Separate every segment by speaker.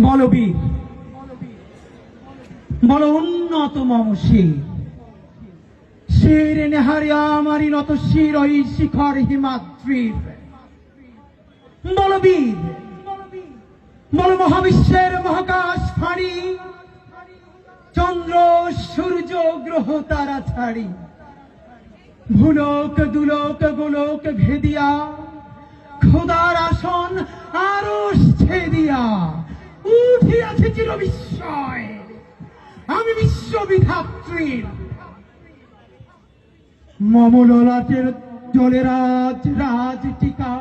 Speaker 1: বলবীর বল উন্নত মম শির শির নেহারে আমারি নত শির ওই শিখর হিমাদ্রির। বলবীর বল মহাবিশ্বের মহাকাশ ফাঁড়ি চন্দ্র সূর্য গ্রহ তারা ছাড়ি ভুলোক দুলোক গোলোক ভেদিয়া খোদার আসন আরশ ছেদিয়া উঠিয়াছে চির বিস্ময় আমি বিশ্ববিধাত্রীর। মমললাটের জলেরাজ রাজ টিকা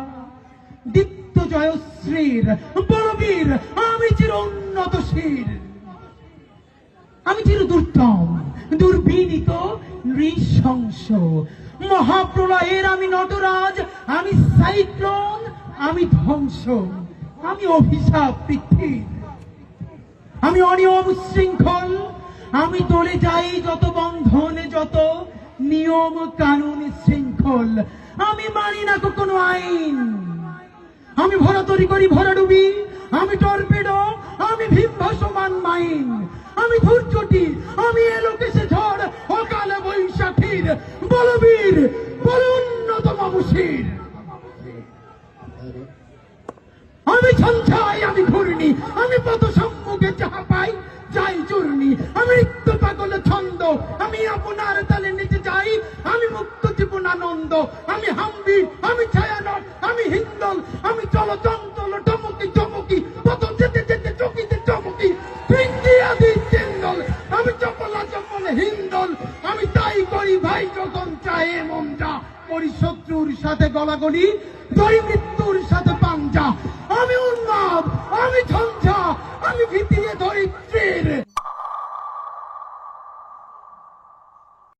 Speaker 1: দীপ্ত জয়শ্রীর। বলবীর আমি চির উন্নত শির আমি চির দুর্দম দুর্বিনীত নৃশংস মহাপ্রলয়ের আমি নটরাজ আমি সাইক্লোন আমি ধ্বংস আমি অভিশাপ পৃথিবীর। আমি অনিয়ম শৃঙ্খল আমি তোলে যাই যত বন্ধন যত নিয়ম কানুন শৃঙ্খল আমি মানি না কোনো আইন। আমি ভরা তরি করি ভরা ডুবি আমি টর্পেডো আমি ভীম ভাসমান মাইন আমি ধূর্যটি আমি এলোকেশে ঝড় অকালে বৈশাখীর। বলবীর বল উন্নত মামুষীর আমি ঝঞ্ঝাই আমি ঘূর্ণি আমি পথ সম্মুখে যাহা পাই যাই চূর্ণি আমি নৃত্য পাগল ছন্দ আমি আপনার তালে নিচে যাই আমি মুক্ত জীবনানন্দ আমি হাম্বি আমি ছায়ানট আমি হিন্দল আমি চল চঞ্চল টমকি চমকি পথ যেতে যেতে চকিতে চমকি আদি চেন্দল আমি চপলা চপল হিন্দল আমি তাই করি ভাই যখন চাহে মন যা করি শত্রুর সাথে গলাগলি দৈমিত